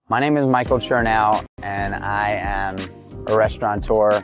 My name is Michael Chernow, and I am a restaurateur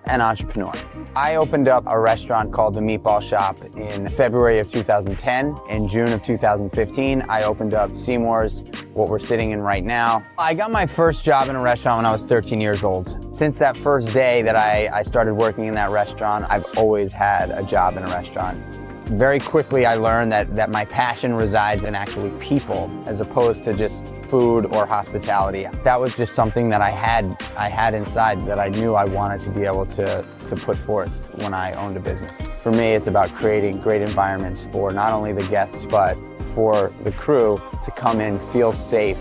and entrepreneur. I opened up a restaurant called The Meatball Shop in February of 2010. In June of 2015, I opened up Seymour's, what we're sitting in right now. I got my first job in a restaurant when I was 13 years old. Since that first day that I started working in that restaurant, I've always had a job in a restaurant. Very quickly, I learned that my passion resides in actually people, as opposed to just food or hospitality. That was just something that I had inside that I knew I wanted to be able to put forth when I owned a business. For me, it's about creating great environments for not only the guests, but for the crew to come in, feel safe,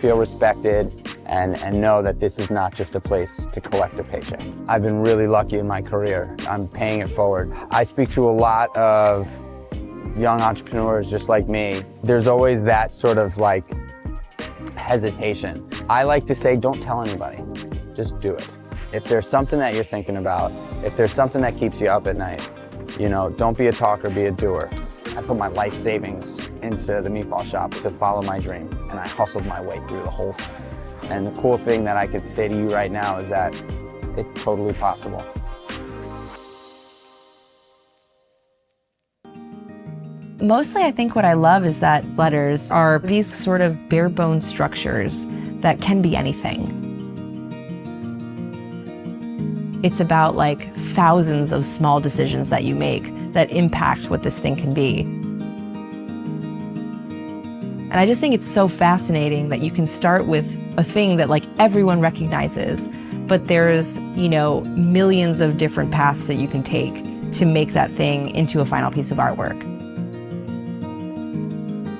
feel respected, and know that this is not just a place to collect a paycheck. I've been really lucky in my career. I'm paying it forward. I speak to a lot of young entrepreneurs just like me. There's always that sort of like hesitation. I like to say, don't tell anybody, just do it. If there's something that you're thinking about, if there's something that keeps you up at night, you know, don't be a talker, be a doer. I put my life savings into the Meatball Shop to follow my dream, and I hustled my way through the whole thing. And the cool thing that I could say to you right now is that it's totally possible. Mostly, I think what I love is that letters are these sort of bare bones structures that can be anything. It's about like thousands of small decisions that you make that impact what this thing can be. And I just think it's so fascinating that you can start with a thing that like everyone recognizes, but there's, you know, millions of different paths that you can take to make that thing into a final piece of artwork.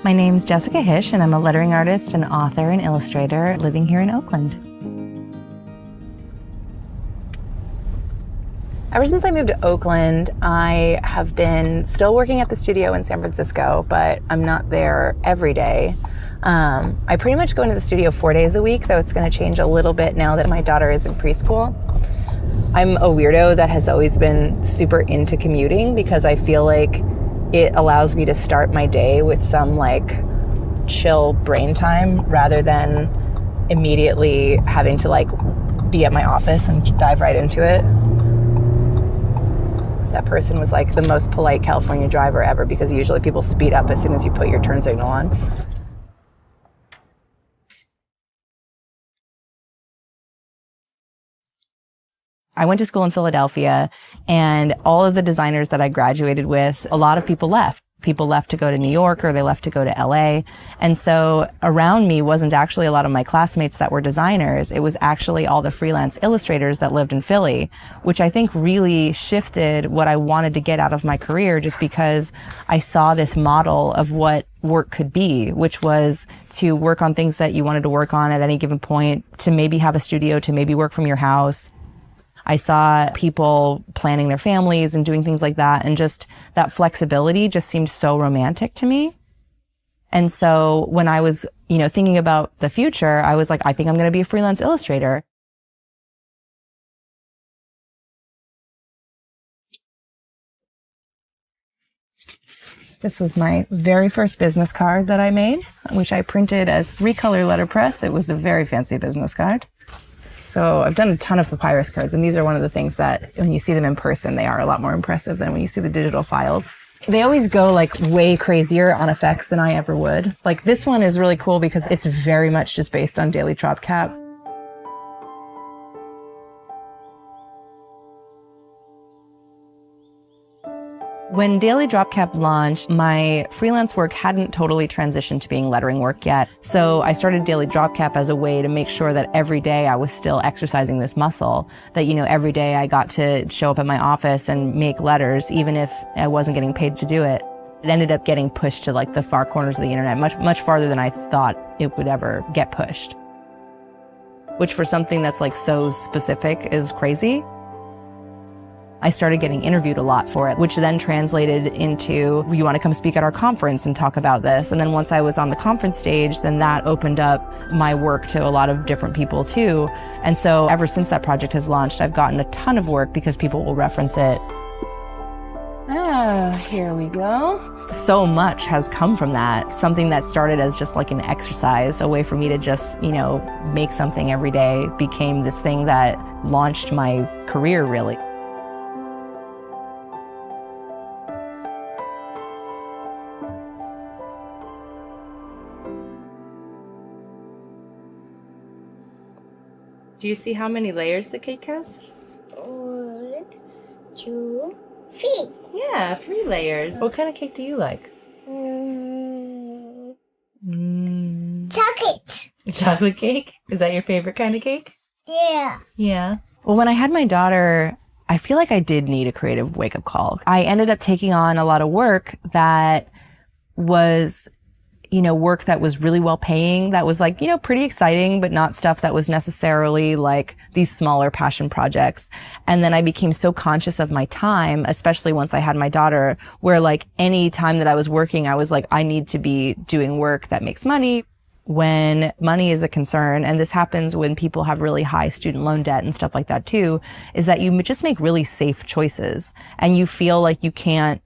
My name's Jessica Hische, and I'm a lettering artist, an author, and illustrator living here in Oakland. Ever since I moved to Oakland, I have been still working at the studio in San Francisco, but I'm not there every day. I pretty much go into the studio 4 days a week, though it's going to change a little bit now that my daughter is in preschool. I'm a weirdo that has always been super into commuting because I feel like it allows me to start my day with some like chill brain time rather than immediately having to like be at my office and dive right into it. That person was like the most polite California driver ever because usually people speed up as soon as you put your turn signal on. I went to school in Philadelphia, and all of the designers that I graduated with, a lot of people left. People left to go to New York, or they left to go to LA. And so around me wasn't actually a lot of my classmates that were designers. It was actually all the freelance illustrators that lived in Philly, which I think really shifted what I wanted to get out of my career, just because I saw this model of what work could be, which was to work on things that you wanted to work on at any given point, to maybe have a studio, to maybe work from your house. I saw people planning their families and doing things like that, and just that flexibility just seemed so romantic to me. And so when I was, you know, thinking about the future, I was like, I think I'm going to be a freelance illustrator. This was my very first business card that I made, which I printed as 3-color letterpress. It was a very fancy business card. So I've done a ton of papyrus cards, and these are one of the things that when you see them in person, they are a lot more impressive than when you see the digital files. They always go like way crazier on effects than I ever would. Like this one is really cool because it's very much just based on Daily Drop Cap. When Daily Drop Cap launched, my freelance work hadn't totally transitioned to being lettering work yet. So I started Daily Drop Cap as a way to make sure that every day I was still exercising this muscle. That, you know, every day I got to show up at my office and make letters, even if I wasn't getting paid to do it. It ended up getting pushed to like the far corners of the internet, much farther than I thought it would ever get pushed. Which for something that's like so specific is crazy. I started getting interviewed a lot for it, which then translated into, you want to come speak at our conference and talk about this? And then once I was on the conference stage, then that opened up my work to a lot of different people too. And so ever since that project has launched, I've gotten a ton of work because people will reference it. Ah, here we go. so much has come from that. Something that started as just like an exercise, a way for me to just, make something every day, became this thing that launched my career, really. Do you see how many layers the cake has? 1, 2, 3. Yeah, 3 layers. What kind of cake do you like? Chocolate. Chocolate cake? Is that your favorite kind of cake? Yeah. Yeah. Well, when I had my daughter, I feel like I did need a creative wake-up call. I ended up taking on a lot of work that was, work that was really well paying, that was like, pretty exciting, but not stuff that was necessarily like these smaller passion projects. And then I became so conscious of my time, especially once I had my daughter, where like any time that I was working, I was like, I need to be doing work that makes money. When money is a concern, and this happens when people have really high student loan debt and stuff like that too, is that you just make really safe choices and you feel like you can't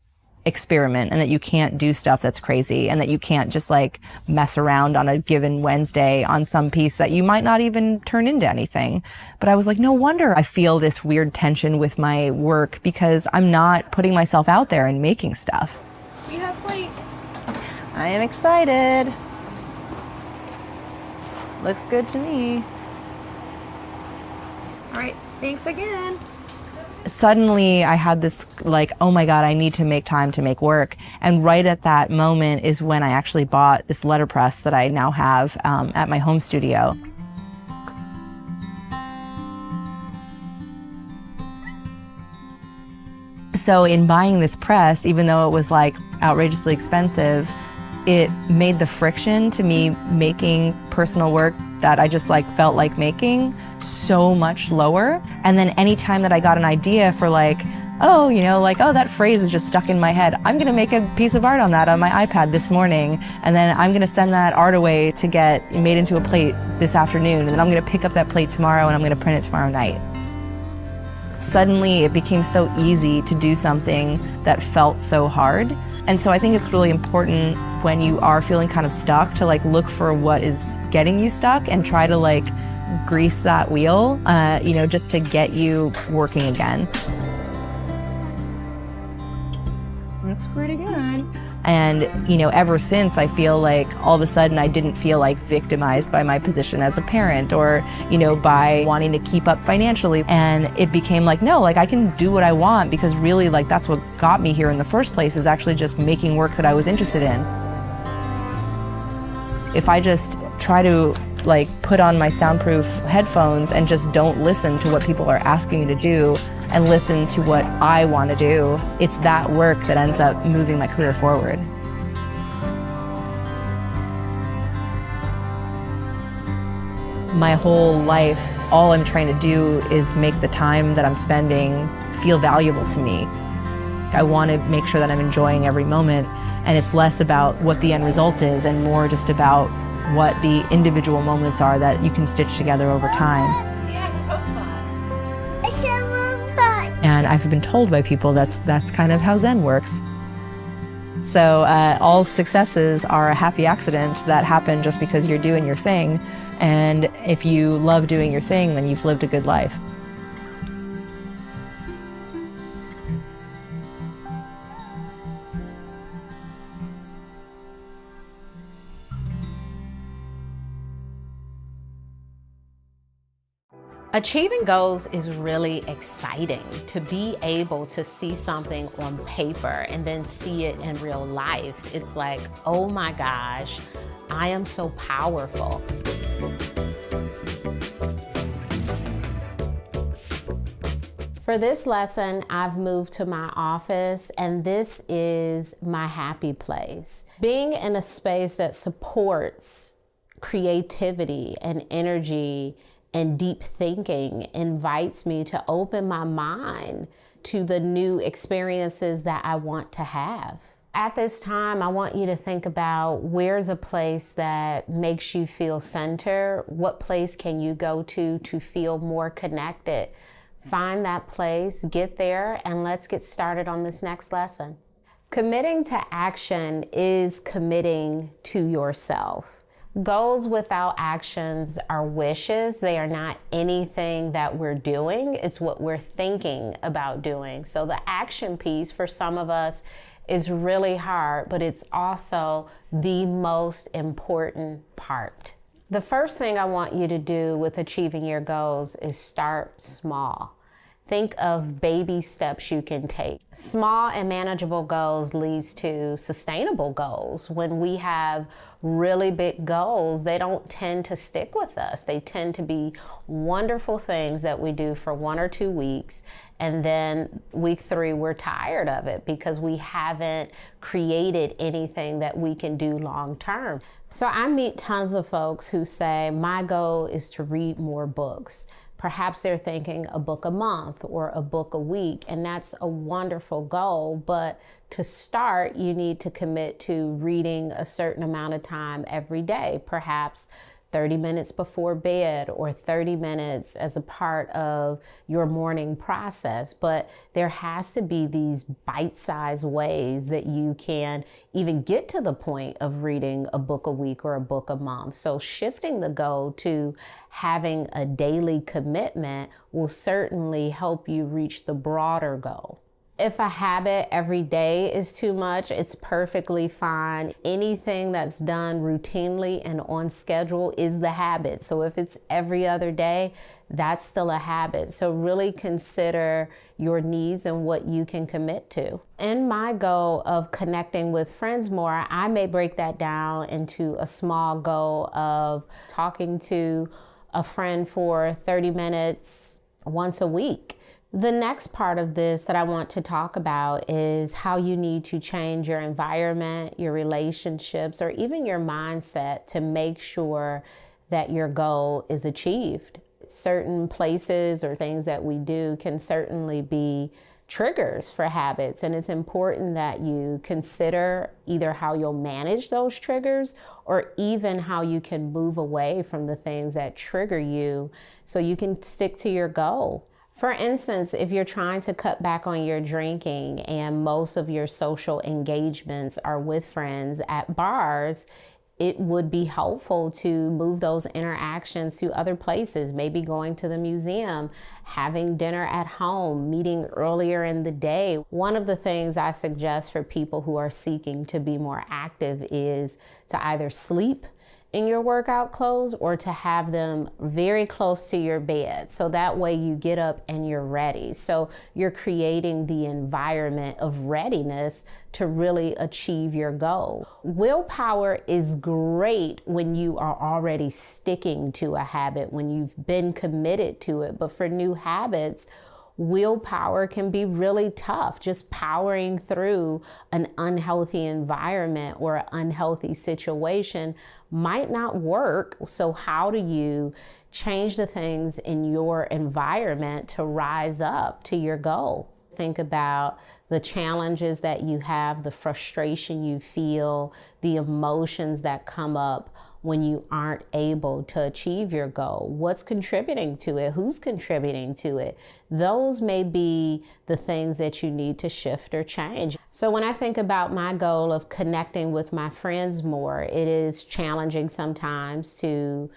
experiment and that you can't do stuff that's crazy and that you can't just like mess around on a given Wednesday on some piece that you might not even turn into anything. But I was like, no wonder I feel this weird tension with my work, because I'm not putting myself out there and making stuff. We have plates. I am excited. Looks good to me. All right, thanks again. Suddenly I had this like, oh my God, I need to make time to make work. And right at that moment is when I actually bought this letterpress that I now have at my home studio. So in buying this press, even though it was like outrageously expensive, it made the friction to me making personal work that I just like felt like making so much lower. And then anytime that I got an idea for like, oh, that phrase is just stuck in my head, I'm gonna make a piece of art on that on my iPad this morning, and then I'm gonna send that art away to get made into a plate this afternoon, and then I'm gonna pick up that plate tomorrow and I'm gonna print it tomorrow night. Suddenly it became so easy to do something that felt so hard. And so I think it's really important when you are feeling kind of stuck to like look for what is getting you stuck and try to like grease that wheel, just to get you working again. Looks pretty good. And, ever since, I feel like all of a sudden I didn't feel like victimized by my position as a parent or, by wanting to keep up financially. And it became like, no, like I can do what I want, because really like that's what got me here in the first place, is actually just making work that I was interested in. If I just try to like put on my soundproof headphones and just don't listen to what people are asking me to do and listen to what I want to do, it's that work that ends up moving my career forward. My whole life, all I'm trying to do is make the time that I'm spending feel valuable to me. I want to make sure that I'm enjoying every moment, and it's less about what the end result is and more just about what the individual moments are that you can stitch together over time. And I've been told by people that's kind of how Zen works. So all successes are a happy accident that happen just because you're doing your thing. And if you love doing your thing, then you've lived a good life. Achieving goals is really exciting. To be able to see something on paper and then see it in real life, it's like, oh my gosh, I am so powerful. For this lesson, I've moved to my office, and this is my happy place. Being in a space that supports creativity and energy and deep thinking invites me to open my mind to the new experiences that I want to have. At this time, I want you to think about where's a place that makes you feel centered. What place can you go to feel more connected? Find that place, get there, and let's get started on this next lesson. Committing to action is committing to yourself. Goals without actions are wishes. They are not anything that we're doing. It's what we're thinking about doing. So the action piece for some of us is really hard, but it's also the most important part. The first thing I want you to do with achieving your goals is start small. Think of baby steps you can take. Small and manageable goals leads to sustainable goals. When we have really big goals, they don't tend to stick with us. They tend to be wonderful things that we do for 1 or 2 weeks, and then week 3, we're tired of it because we haven't created anything that we can do long term. So I meet tons of folks who say, my goal is to read more books. Perhaps they're thinking a book a month or a book a week, and that's a wonderful goal. But to start, you need to commit to reading a certain amount of time every day, perhaps 30 minutes before bed or 30 minutes as a part of your morning process. But there has to be these bite-sized ways that you can even get to the point of reading a book a week or a book a month. So shifting the goal to having a daily commitment will certainly help you reach the broader goal. If a habit every day is too much, it's perfectly fine. Anything that's done routinely and on schedule is the habit. So if it's every other day, that's still a habit. So really consider your needs and what you can commit to. In my goal of connecting with friends more, I may break that down into a small goal of talking to a friend for 30 minutes once a week. The next part of this that I want to talk about is how you need to change your environment, your relationships, or even your mindset to make sure that your goal is achieved. Certain places or things that we do can certainly be triggers for habits, and it's important that you consider either how you'll manage those triggers or even how you can move away from the things that trigger you so you can stick to your goal. For instance, if you're trying to cut back on your drinking and most of your social engagements are with friends at bars, it would be helpful to move those interactions to other places, maybe going to the museum, having dinner at home, meeting earlier in the day. One of the things I suggest for people who are seeking to be more active is to either sleep in your workout clothes or to have them very close to your bed. So that way you get up and you're ready. So you're creating the environment of readiness to really achieve your goal. Willpower is great when you are already sticking to a habit, when you've been committed to it. But for new habits, willpower can be really tough. Just powering through an unhealthy environment or an unhealthy situation might not work. So how do you change the things in your environment to rise up to your goal? Think about the challenges that you have, the frustration you feel, the emotions that come up when you aren't able to achieve your goal. What's contributing to it? Who's contributing to it? Those may be the things that you need to shift or change. So when I think about my goal of connecting with my friends more, it is challenging sometimes to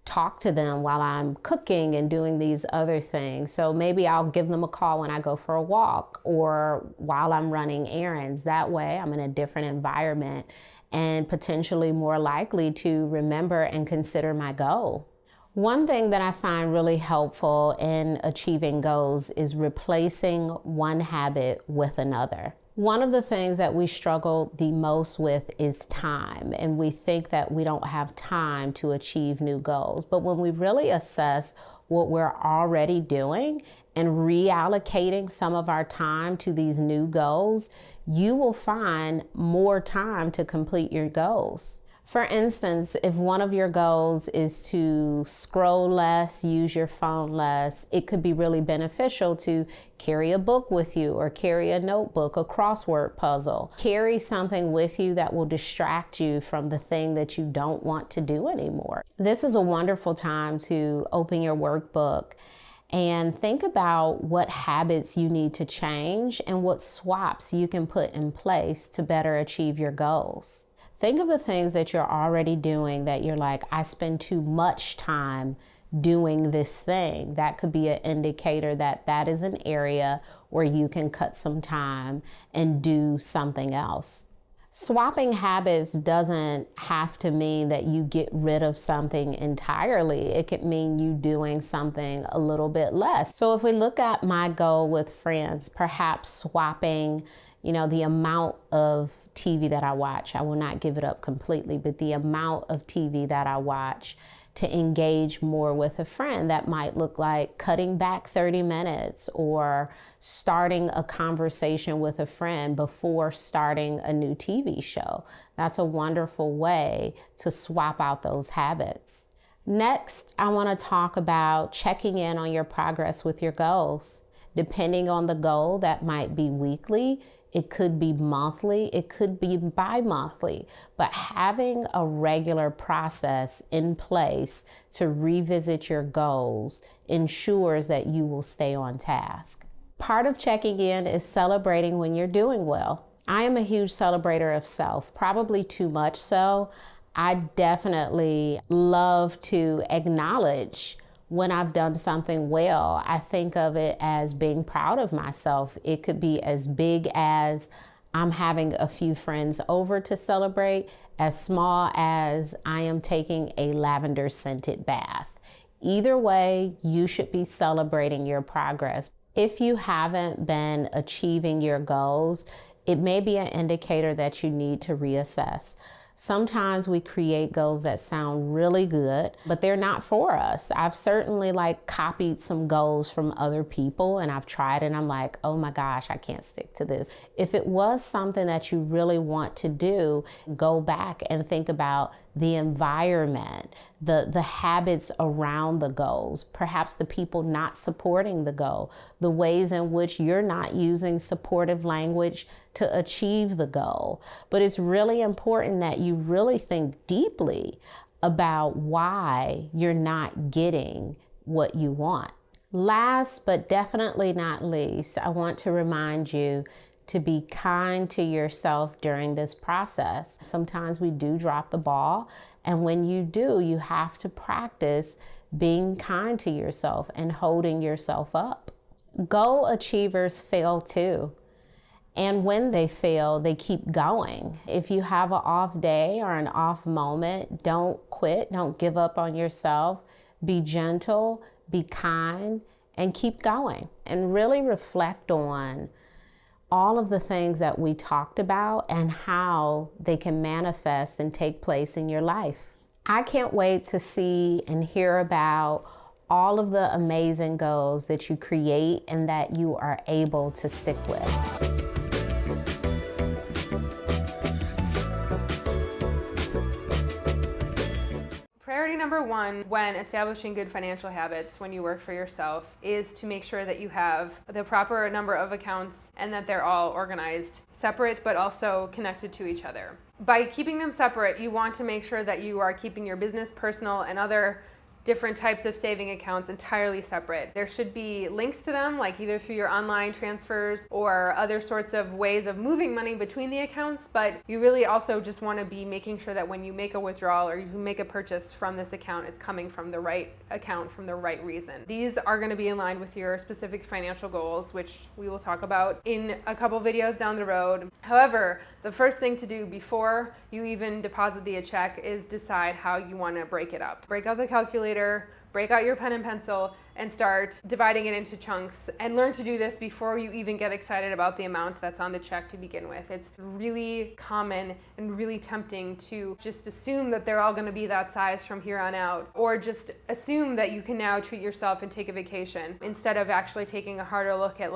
talk to them while I'm cooking and doing these other things. So maybe I'll give them a call when I go for a walk or while I'm running errands. That way I'm in a different environment and potentially more likely to remember and consider my goal. One thing that I find really helpful in achieving goals is replacing one habit with another. One of the things that we struggle the most with is time, and we think that we don't have time to achieve new goals. But when we really assess what we're already doing and reallocating some of our time to these new goals, you will find more time to complete your goals. For instance, if one of your goals is to scroll less, use your phone less, it could be really beneficial to carry a book with you or carry a notebook, a crossword puzzle. Carry something with you that will distract you from the thing that you don't want to do anymore. This is a wonderful time to open your workbook and think about what habits you need to change and what swaps you can put in place to better achieve your goals. Think of the things that you're already doing that you're like, I spend too much time doing this thing. That could be an indicator that that is an area where you can cut some time and do something else. Swapping habits doesn't have to mean that you get rid of something entirely. It could mean you doing something a little bit less. So if we look at my goal with friends, perhaps swapping, the amount of TV that I watch. I will not give it up completely, but the amount of TV that I watch to engage more with a friend. That might look like cutting back 30 minutes or starting a conversation with a friend before starting a new TV show. That's a wonderful way to swap out those habits. Next, I want to talk about checking in on your progress with your goals. Depending on the goal, that might be weekly, it could be monthly, it could be bi-monthly, but having a regular process in place to revisit your goals ensures that you will stay on task. Part of checking in is celebrating when you're doing well. I am a huge celebrator of self, probably too much so. I definitely love to acknowledge when I've done something well. I think of it as being proud of myself. It could be as big as I'm having a few friends over to celebrate, as small as I am taking a lavender scented bath. Either way, you should be celebrating your progress. If you haven't been achieving your goals, it may be an indicator that you need to reassess. Sometimes we create goals that sound really good, but they're not for us. I've certainly copied some goals from other people and I've tried and I'm like, oh my gosh, I can't stick to this. If it was something that you really want to do, go back and think about the environment, the habits around the goals, perhaps the people not supporting the goal, the ways in which you're not using supportive language to achieve the goal. But it's really important that you really think deeply about why you're not getting what you want. Last, but definitely not least, I want to remind you to be kind to yourself during this process. Sometimes we do drop the ball, and when you do, you have to practice being kind to yourself and holding yourself up. Goal achievers fail too. And when they fail, they keep going. If you have an off day or an off moment, don't quit, don't give up on yourself. Be gentle, be kind, and keep going. And really reflect on all of the things that we talked about and how they can manifest and take place in your life. I can't wait to see and hear about all of the amazing goals that you create and that you are able to stick with. Priority number one when establishing good financial habits when you work for yourself is to make sure that you have the proper number of accounts and that they're all organized, separate but also connected to each other. By keeping them separate, you want to make sure that you are keeping your business, personal, and other different types of saving accounts entirely separate. There should be links to them, like either through your online transfers or other sorts of ways of moving money between the accounts, but you really also just want to be making sure that when you make a withdrawal or you make a purchase from this account, it's coming from the right account, from the right reason. These are going to be in line with your specific financial goals, which we will talk about in a couple videos down the road. However, the first thing to do before you even deposit the check is decide how you want to break it up. Break out the calculator, break out your pen and pencil, and start dividing it into chunks, and learn to do this before you even get excited about the amount that's on the check to begin with. It's really common and really tempting to just assume that they're all going to be that size from here on out, or just assume that you can now treat yourself and take a vacation instead of actually taking a harder look at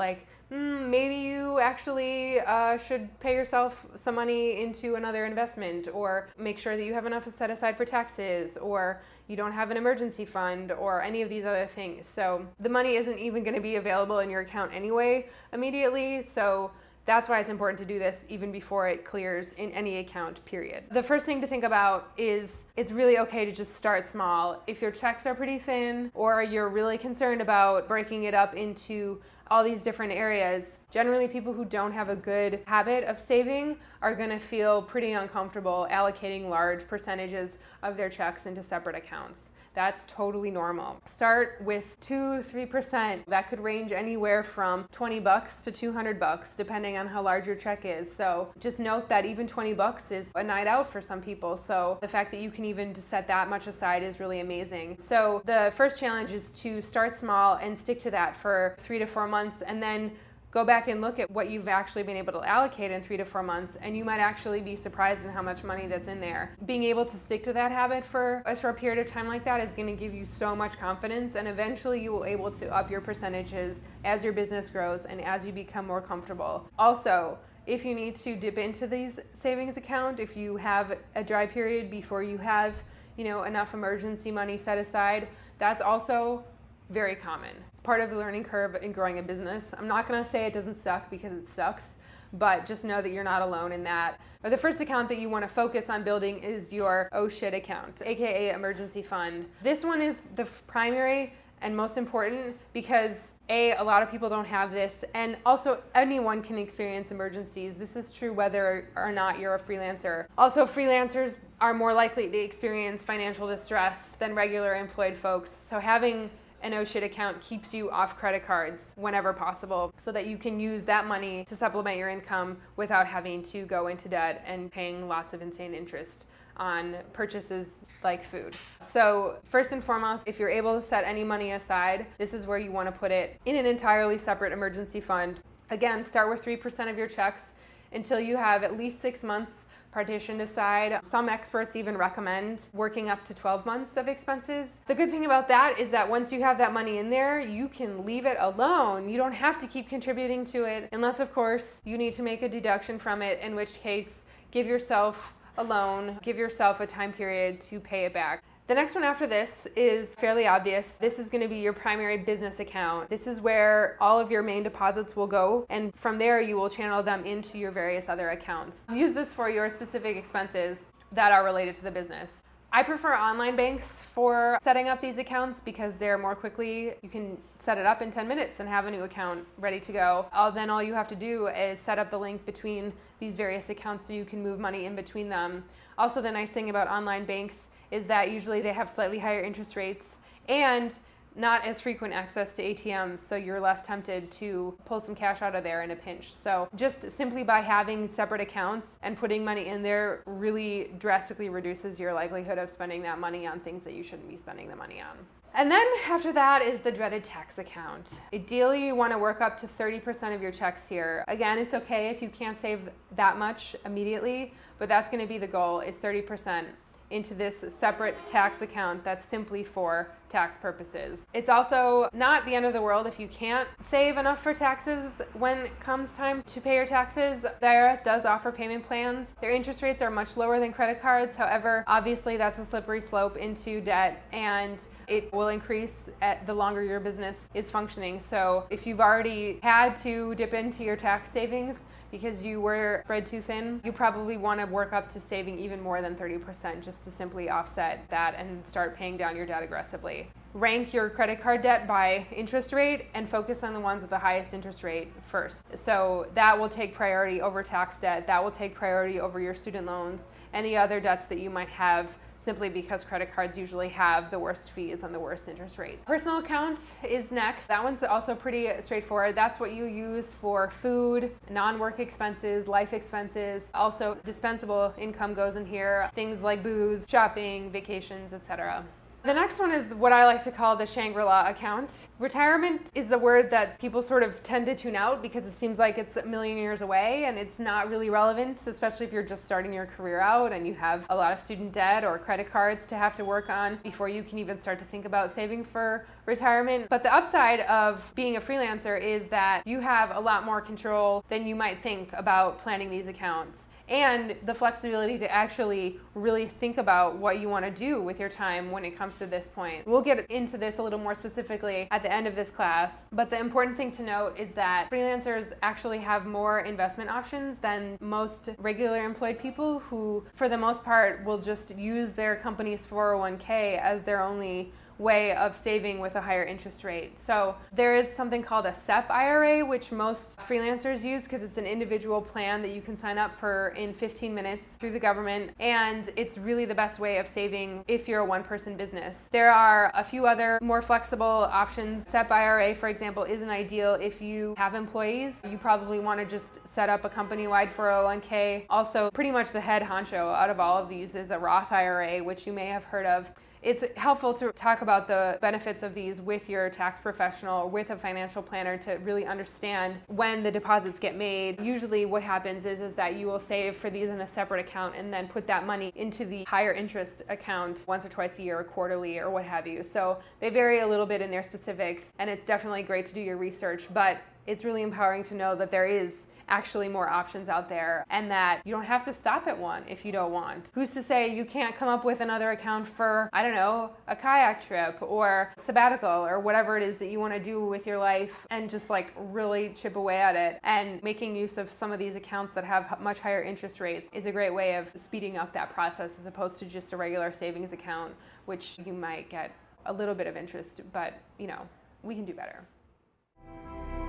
maybe you actually should pay yourself some money into another investment, or make sure that you have enough set aside for taxes, or you don't have an emergency fund, or any of these other things. So the money isn't even going to be available in your account anyway immediately, so That's why it's important to do this even before it clears in any account, period. The first thing to think about is it's really okay to just start small. If your checks are pretty thin or you're really concerned about breaking it up into all these different areas, generally people who don't have a good habit of saving are going to feel pretty uncomfortable allocating large percentages of their checks into separate accounts. That's totally normal. Start with 2-3%. That could range anywhere from $20 to $200, depending on how large your check is. So just note that even $20 is a night out for some people. So the fact that you can even set that much aside is really amazing. So the first challenge is to start small and stick to that for 3 to 4 months, and then go back and look at what you've actually been able to allocate in 3 to 4 months, and you might actually be surprised at how much money that's in there. Being able to stick to that habit for a short period of time like that is going to give you so much confidence, and eventually you will be able to up your percentages as your business grows and as you become more comfortable. Also, if you need to dip into these savings account, if you have a dry period before you have, enough emergency money set aside, that's also very common. It's part of the learning curve in growing a business. I'm not going to say it doesn't suck, because it sucks, but just know that you're not alone in that. The first account that you want to focus on building is your oh shit account, aka emergency fund. This one is the primary and most important because a lot of people don't have this, and also anyone can experience emergencies. This is true whether or not you're a freelancer. Also, freelancers are more likely to experience financial distress than regular employed folks. So having an oh shit account keeps you off credit cards whenever possible, so that you can use that money to supplement your income without having to go into debt and paying lots of insane interest on purchases like food. So first and foremost, if you're able to set any money aside, this is where you want to put it in an entirely separate emergency fund. Again, start with 3% of your checks until you have at least 6 months partitioned aside. Some experts even recommend working up to 12 months of expenses. The good thing about that is that once you have that money in there, you can leave it alone. You don't have to keep contributing to it, unless of course you need to make a deduction from it, in which case give yourself a loan, give yourself a time period to pay it back. The next one after this is fairly obvious. This is going to be your primary business account. This is where all of your main deposits will go, and from there you will channel them into your various other accounts. Use this for your specific expenses that are related to the business. I prefer online banks for setting up these accounts because they're more quickly, you can set it up in 10 minutes and have a new account ready to go. Then all you have to do is set up the link between these various accounts so you can move money in between them. Also, the nice thing about online banks is that usually they have slightly higher interest rates and not as frequent access to ATMs, so you're less tempted to pull some cash out of there in a pinch. So just simply by having separate accounts and putting money in there really drastically reduces your likelihood of spending that money on things that you shouldn't be spending the money on. And then after that is the dreaded tax account. Ideally, you want to work up to 30% of your checks here. Again, it's okay if you can't save that much immediately, but that's going to be the goal, is 30% into this separate tax account that's simply for tax purposes. It's also not the end of the world if you can't save enough for taxes when it comes time to pay your taxes. The IRS does offer payment plans. Their interest rates are much lower than credit cards. However, obviously that's a slippery slope into debt, and it will increase at the longer your business is functioning. So if you've already had to dip into your tax savings because you were spread too thin, you probably want to work up to saving even more than 30% just to simply offset that and start paying down your debt aggressively. Rank your credit card debt by interest rate and focus on the ones with the highest interest rate first. So that will take priority over tax debt. That will take priority over your student loans, any other debts that you might have, simply because credit cards usually have the worst fees and the worst interest rate. Personal account is next. That one's also pretty straightforward. That's what you use for food, non-work expenses, life expenses. Also, dispensable income goes in here. Things like booze, shopping, vacations, etc. The next one is what I like to call the Shangri-La account. Retirement is a word that people sort of tend to tune out because it seems like it's a million years away, and it's not really relevant, especially if you're just starting your career out and you have a lot of student debt or credit cards to have to work on before you can even start to think about saving for retirement. But the upside of being a freelancer is that you have a lot more control than you might think about planning these accounts. and the flexibility to actually really think about what you want to do with your time when it comes to this point. We'll get into this a little more specifically at the end of this class, but the important thing to note is that freelancers actually have more investment options than most regular employed people who, for the most part, will just use their company's 401k as their only way of saving with a higher interest rate. So there is something called a SEP IRA, which most freelancers use because it's an individual plan that you can sign up for in 15 minutes through the government. And it's really the best way of saving if you're a one-person business. There are a few other more flexible options. SEP IRA, for example, isn't ideal if you have employees. You probably want to just set up a company-wide 401k. Also, pretty much the head honcho out of all of these is a Roth IRA, which you may have heard of. It's helpful to talk about the benefits of these with your tax professional, with a financial planner, to really understand when the deposits get made. Usually what happens is that you will save for these in a separate account and then put that money into the higher interest account once or twice a year or quarterly or what have you. So they vary a little bit in their specifics, and it's definitely great to do your research, but it's really empowering to know that there is actually more options out there and that you don't have to stop at one if you don't want. Who's to say you can't come up with another account for, I don't know, a kayak trip or sabbatical or whatever it is that you want to do with your life, and just like really chip away at it. And making use of some of these accounts that have much higher interest rates is a great way of speeding up that process as opposed to just a regular savings account, which you might get a little bit of interest, but you know, we can do better.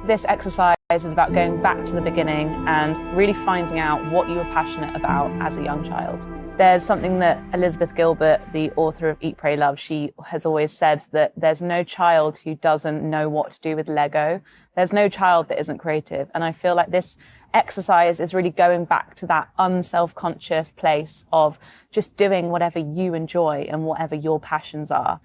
This exercise is about going back to the beginning and really finding out what you were passionate about as a young child. There's something that Elizabeth Gilbert, the author of Eat, Pray, Love, she has always said that there's no child who doesn't know what to do with Lego. There's no child that isn't creative. And I feel like this exercise is really going back to that unself-conscious place of just doing whatever you enjoy and whatever your passions are.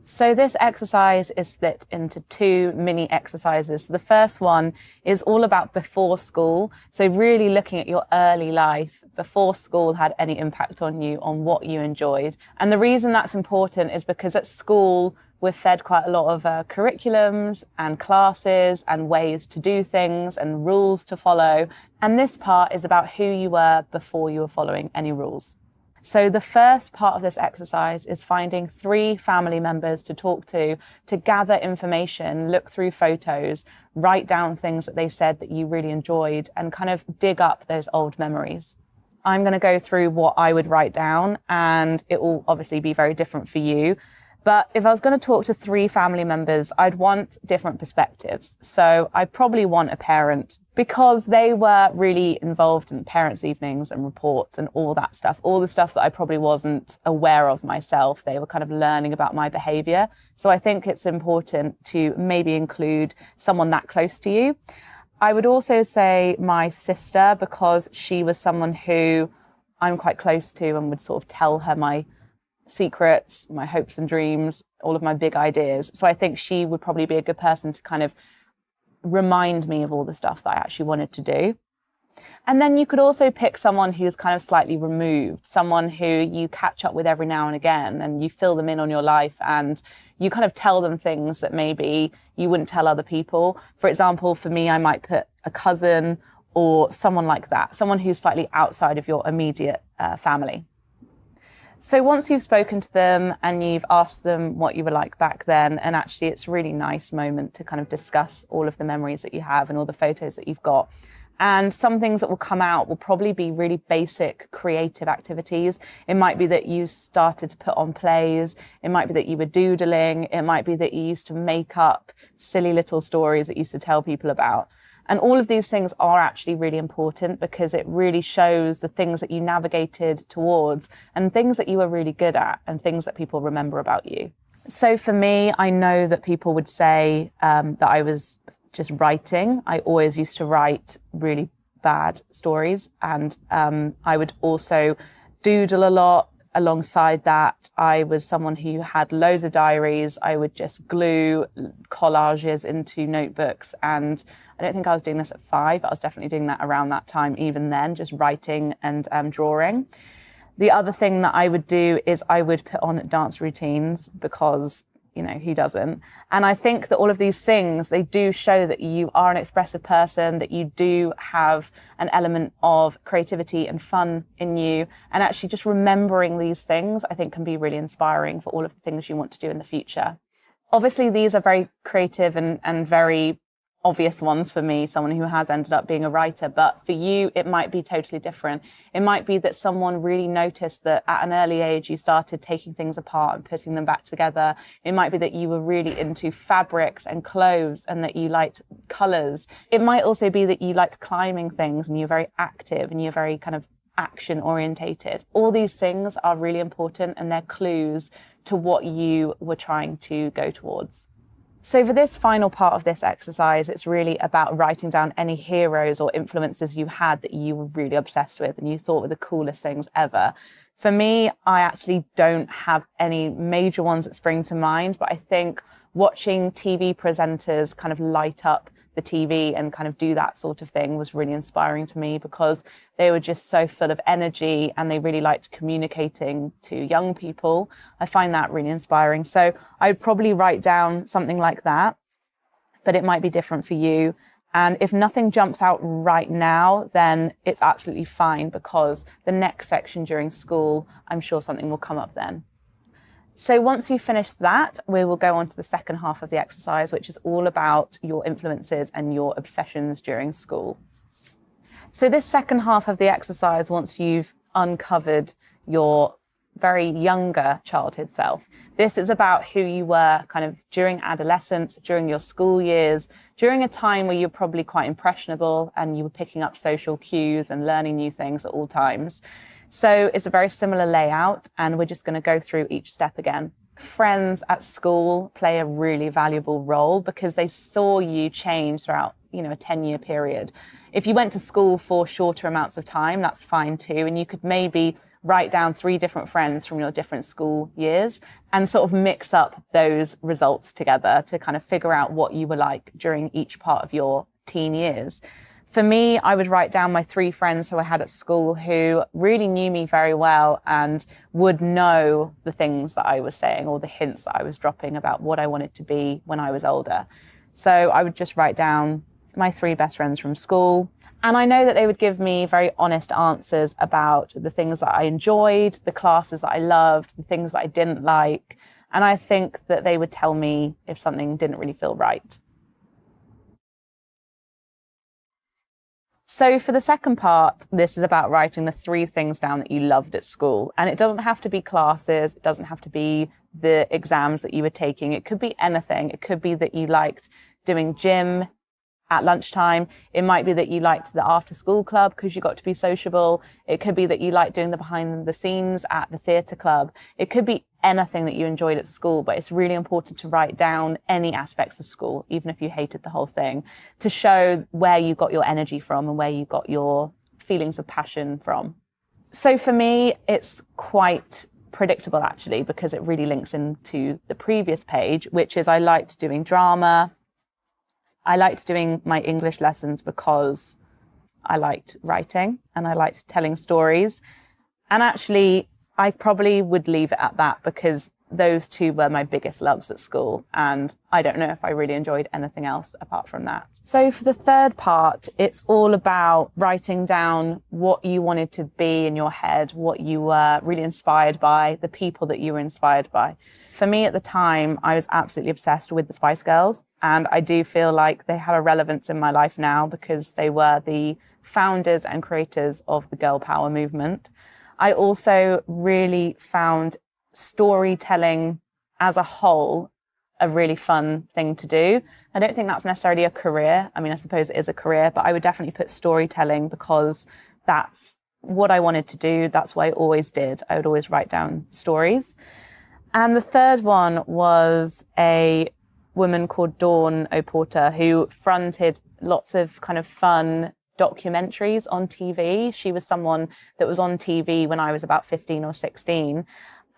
So this exercise is split into two mini exercises. So the first one is all about before school. So really looking at your early life before school had any impact on you, on what you enjoyed. And the reason that's important is because at school, we're fed quite a lot of curriculums and classes and ways to do things and rules to follow. And this part is about who you were before you were following any rules. So the first part of this exercise is finding 3 family members to talk to gather information, look through photos, write down things that they said that you really enjoyed, and kind of dig up those old memories. I'm going to go through what I would write down, and it will obviously be very different for you. But if I was going to talk to 3 family members, I'd want different perspectives. So I'd probably want a parent, because they were really involved in parents' evenings and reports and all that stuff, all the stuff that I probably wasn't aware of myself. They were kind of learning about my behavior. So I think it's important to maybe include someone that close to you. I would also say my sister, because she was someone who I'm quite close to and would sort of tell her my secrets, my hopes and dreams, all of my big ideas. So I think she would probably be a good person to kind of remind me of all the stuff that I actually wanted to do. And then you could also pick someone who's kind of slightly removed, someone who you catch up with every now and again, and you fill them in on your life, and you kind of tell them things that maybe you wouldn't tell other people. For example, for me, I might put a cousin or someone like that, someone who's slightly outside of your immediate family. So once you've spoken to them and you've asked them what you were like back then, and actually it's a really nice moment to kind of discuss all of the memories that you have and all the photos that you've got. And some things that will come out will probably be really basic creative activities. It might be that you started to put on plays. It might be that you were doodling. It might be that you used to make up silly little stories that you used to tell people about. And all of these things are actually really important because it really shows the things that you navigated towards and things that you were really good at and things that people remember about you. So for me, I know that people would say that I was just writing. I always used to write really bad stories, and I would also doodle a lot. Alongside that, I was someone who had loads of diaries. I would just glue collages into notebooks, and I don't think I was doing this at 5. I was definitely doing that around that time, even then, just writing and drawing. The other thing that I would do is I would put on dance routines because who doesn't? And I think that all of these things, they do show that you are an expressive person, that you do have an element of creativity and fun in you. And actually just remembering these things, I think, can be really inspiring for all of the things you want to do in the future. Obviously, these are very creative and very obvious ones for me, someone who has ended up being a writer, but for you, it might be totally different. It might be that someone really noticed that at an early age, you started taking things apart and putting them back together. It might be that you were really into fabrics and clothes and that you liked colors. It might also be that you liked climbing things and you're very active and you're very kind of action orientated. All these things are really important and they're clues to what you were trying to go towards. So for this final part of this exercise, it's really about writing down any heroes or influences you had that you were really obsessed with and you thought were the coolest things ever. For me, I actually don't have any major ones that spring to mind, but I think watching TV presenters kind of light up the TV and kind of do that sort of thing was really inspiring to me because they were just so full of energy and they really liked communicating to young people. I find that really inspiring. So I would probably write down something like that, but it might be different for you. And if nothing jumps out right now, then it's absolutely fine because the next section during school, I'm sure something will come up then. So once you finish that, we will go on to the second half of the exercise, which is all about your influences and your obsessions during school. So this second half of the exercise, once you've uncovered your very younger childhood self, this is about who you were kind of during adolescence, during your school years, during a time where you're probably quite impressionable and you were picking up social cues and learning new things at all times. So it's a very similar layout and we're just going to go through each step again. Friends at school play a really valuable role because they saw you change throughout, a 10-year period. If you went to school for shorter amounts of time, that's fine too. And you could maybe write down 3 different friends from your different school years and sort of mix up those results together to kind of figure out what you were like during each part of your teen years. For me, I would write down my 3 friends who I had at school who really knew me very well and would know the things that I was saying or the hints that I was dropping about what I wanted to be when I was older. So I would just write down my 3 best friends from school. And I know that they would give me very honest answers about the things that I enjoyed, the classes that I loved, the things that I didn't like. And I think that they would tell me if something didn't really feel right. So for the second part, this is about writing the 3 things down that you loved at school. And it doesn't have to be classes. It doesn't have to be the exams that you were taking. It could be anything. It could be that you liked doing gym at lunchtime. It might be that you liked the after school club because you got to be sociable. It could be that you liked doing the behind the scenes at the theatre club. It could be anything that you enjoyed at school, but it's really important to write down any aspects of school, even if you hated the whole thing, to show where you got your energy from and where you got your feelings of passion from. So for me, it's quite predictable actually, because it really links into the previous page, which is I liked doing drama. I liked doing my English lessons because I liked writing and I liked telling stories. And actually, I probably would leave it at that because those 2 were my biggest loves at school. And I don't know if I really enjoyed anything else apart from that. So for the third part, it's all about writing down what you wanted to be in your head, what you were really inspired by, the people that you were inspired by. For me at the time, I was absolutely obsessed with the Spice Girls. And I do feel like they have a relevance in my life now because they were the founders and creators of the girl power movement. I also really found storytelling as a whole a really fun thing to do. I don't think that's necessarily a career. I mean, I suppose it is a career, but I would definitely put storytelling because that's what I wanted to do. That's what I always did. I would always write down stories. And the third one was a woman called Dawn O'Porter who fronted lots of kind of fun documentaries on TV. She was someone that was on TV when I was about 15 or 16.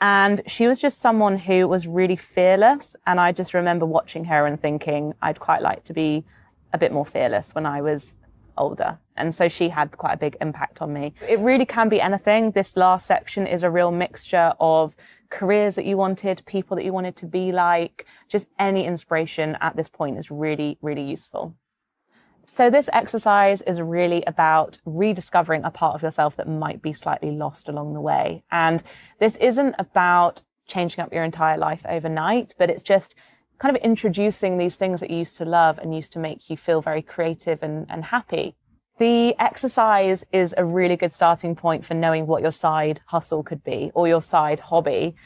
And she was just someone who was really fearless. And I just remember watching her and thinking I'd quite like to be a bit more fearless when I was older. And so she had quite a big impact on me. It really can be anything. This last section is a real mixture of careers that you wanted, people that you wanted to be like. Just any inspiration at this point is really, really useful. So this exercise is really about rediscovering a part of yourself that might be slightly lost along the way. And this isn't about changing up your entire life overnight, but it's just kind of introducing these things that you used to love and used to make you feel very creative and happy. The exercise is a really good starting point for knowing what your side hustle could be or your side hobby.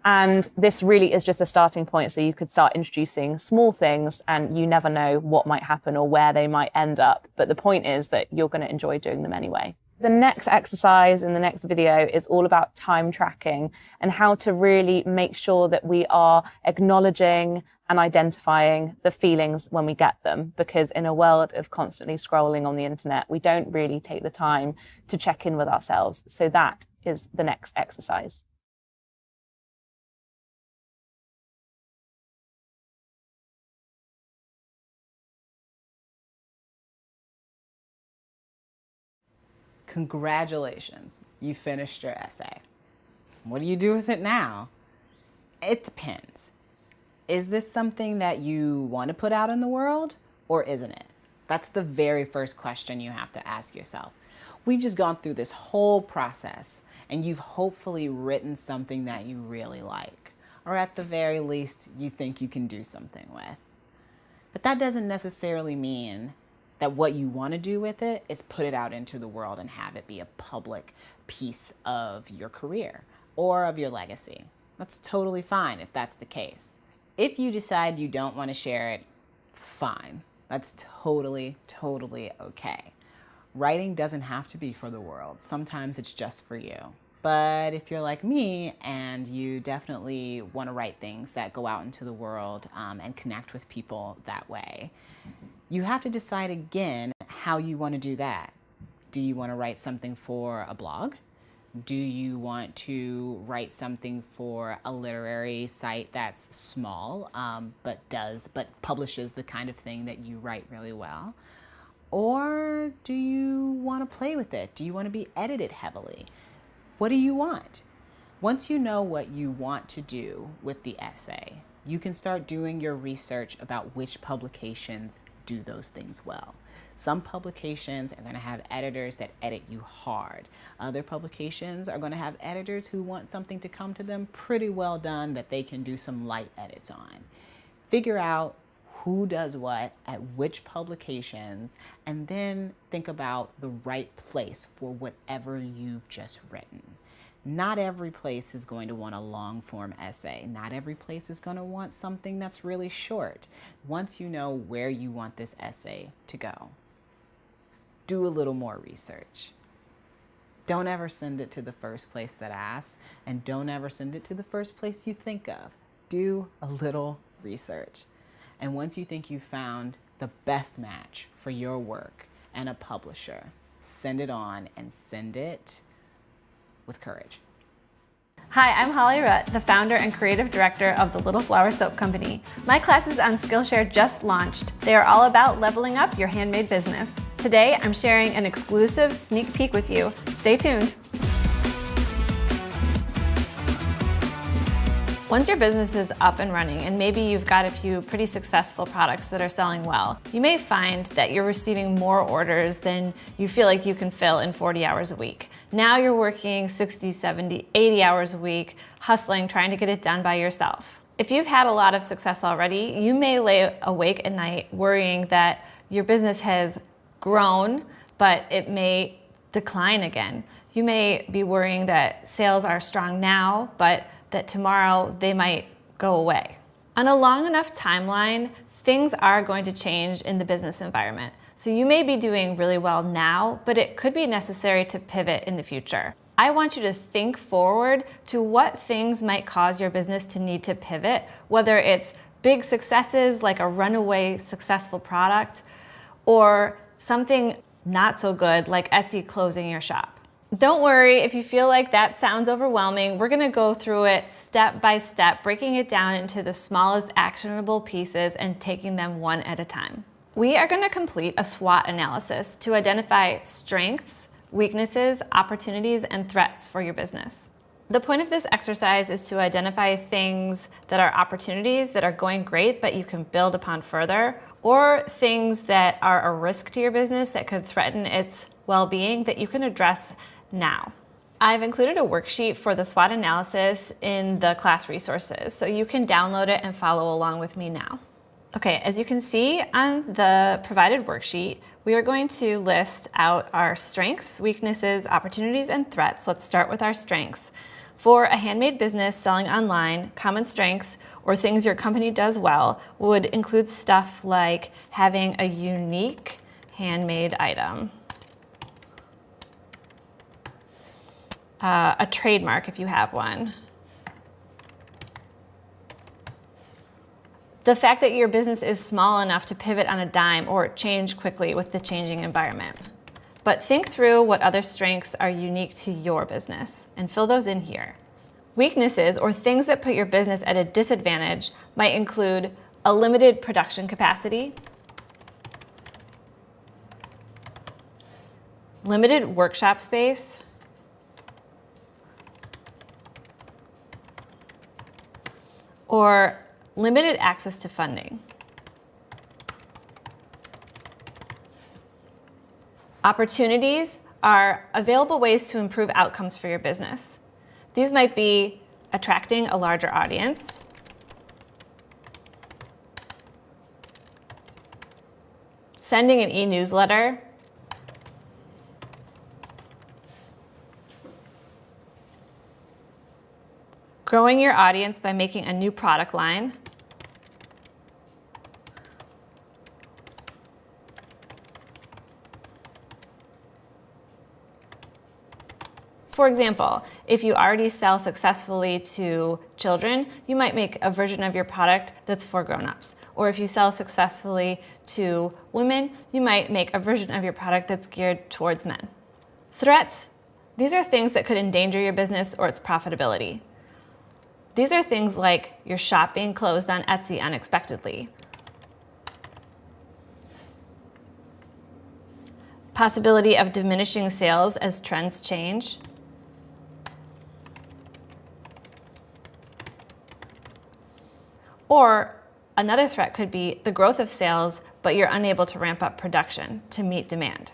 And this really is just a starting point, so you could start introducing small things and you never know what might happen or where they might end up. But the point is that you're going to enjoy doing them anyway. The next exercise in the next video is all about time tracking and how to really make sure that we are acknowledging and identifying the feelings when we get them. Because in a world of constantly scrolling on the internet, we don't really take the time to check in with ourselves. So that is the next exercise. Congratulations, you finished your essay. What do you do with it now? It depends. Is this something that you want to put out in the world, or isn't it? That's the very first question you have to ask yourself. We've just gone through this whole process, and you've hopefully written something that you really like, or at the very least, you think you can do something with. But that doesn't necessarily mean that what you want to do with it is put it out into the world and have it be a public piece of your career or of your legacy. That's totally fine if that's the case. If you decide you don't want to share it, fine. That's totally, totally okay. Writing doesn't have to be for the world. Sometimes it's just for you. But if you're like me and you definitely want to write things that go out into the world and connect with people that way, you have to decide again how you want to do that. Do you want to write something for a blog? Do you want to write something for a literary site that's small, but publishes the kind of thing that you write really well? Or do you want to play with it? Do you want to be edited heavily? What do you want? Once you know what you want to do with the essay, you can start doing your research about which publications do those things well. Some publications are going to have editors that edit you hard. Other publications are going to have editors who want something to come to them pretty well done that they can do some light edits on. Figure out who does what at which publications, and then think about the right place for whatever you've just written. Not every place is going to want a long form essay. Not every place is going to want something that's really short. Once you know where you want this essay to go, do a little more research. Don't ever send it to the first place that asks, and don't ever send it to the first place you think of. Do a little research. And once you think you've found the best match for your work and a publisher, send it on, and send it with courage. Hi, I'm Holly Rutt, the founder and creative director of the Little Flower Soap Company. My classes on Skillshare just launched. They are all about leveling up your handmade business. Today, I'm sharing an exclusive sneak peek with you. Stay tuned. Once your business is up and running, and maybe you've got a few pretty successful products that are selling well, you may find that you're receiving more orders than you feel like you can fill in 40 hours a week. Now you're working 60, 70, 80 hours a week, hustling, trying to get it done by yourself. If you've had a lot of success already, you may lay awake at night worrying that your business has grown, but it may decline again. You may be worrying that sales are strong now, but that tomorrow they might go away. On a long enough timeline, things are going to change in the business environment. So you may be doing really well now, but it could be necessary to pivot in the future. I want you to think forward to what things might cause your business to need to pivot, whether it's big successes like a runaway successful product, or something not so good like Etsy closing your shop. Don't worry if you feel like that sounds overwhelming. We're gonna go through it step by step, breaking it down into the smallest actionable pieces and taking them one at a time. We are going to complete a SWOT analysis to identify strengths, weaknesses, opportunities, and threats for your business. The point of this exercise is to identify things that are opportunities that are going great but you can build upon further, or things that are a risk to your business that could threaten its well-being that you can address now. I've included a worksheet for the SWOT analysis in the class resources, so you can download it and follow along with me now. Okay, as you can see on the provided worksheet, we are going to list out our strengths, weaknesses, opportunities, and threats. Let's start with our strengths. For a handmade business selling online, common strengths or things your company does well would include stuff like having a unique handmade item, a trademark if you have one, the fact that your business is small enough to pivot on a dime or change quickly with the changing environment. But think through what other strengths are unique to your business and fill those in here. Weaknesses, or things that put your business at a disadvantage, might include a limited production capacity, limited workshop space, or limited access to funding. Opportunities are available ways to improve outcomes for your business. These might be attracting a larger audience, sending an e-newsletter, growing your audience by making a new product line, for example, if you already sell successfully to children, you might make a version of your product that's for grown-ups. Or if you sell successfully to women, you might make a version of your product that's geared towards men. Threats, these are things that could endanger your business or its profitability. These are things like your shop being closed on Etsy unexpectedly, possibility of diminishing sales as trends change, or another threat could be the growth of sales, but you're unable to ramp up production to meet demand.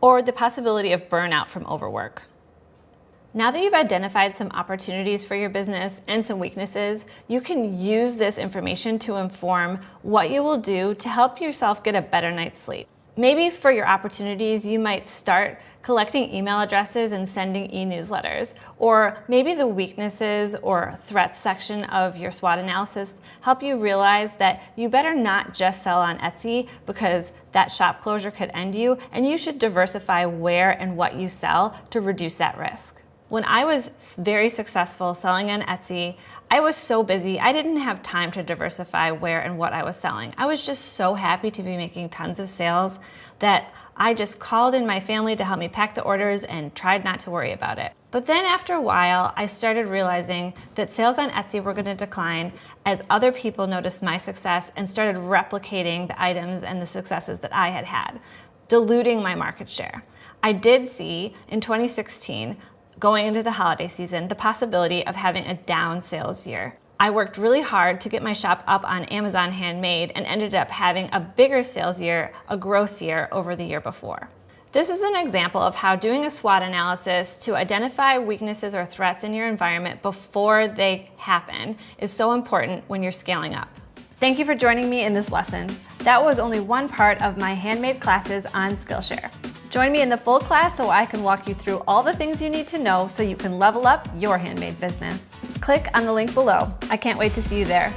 Or the possibility of burnout from overwork. Now that you've identified some opportunities for your business and some weaknesses, you can use this information to inform what you will do to help yourself get a better night's sleep. Maybe for your opportunities, you might start collecting email addresses and sending e-newsletters. Or maybe the weaknesses or threats section of your SWOT analysis help you realize that you better not just sell on Etsy because that shop closure could end you, and you should diversify where and what you sell to reduce that risk. When I was very successful selling on Etsy, I was so busy, I didn't have time to diversify where and what I was selling. I was just so happy to be making tons of sales that I just called in my family to help me pack the orders and tried not to worry about it. But then after a while, I started realizing that sales on Etsy were going to decline as other people noticed my success and started replicating the items and the successes that I had had, diluting my market share. I did see in 2016, going into the holiday season, the possibility of having a down sales year. I worked really hard to get my shop up on Amazon Handmade and ended up having a bigger sales year, a growth year over the year before. This is an example of how doing a SWOT analysis to identify weaknesses or threats in your environment before they happen is so important when you're scaling up. Thank you for joining me in this lesson. That was only one part of my handmade classes on Skillshare. Join me in the full class so I can walk you through all the things you need to know so you can level up your handmade business. Click on the link below. I can't wait to see you there.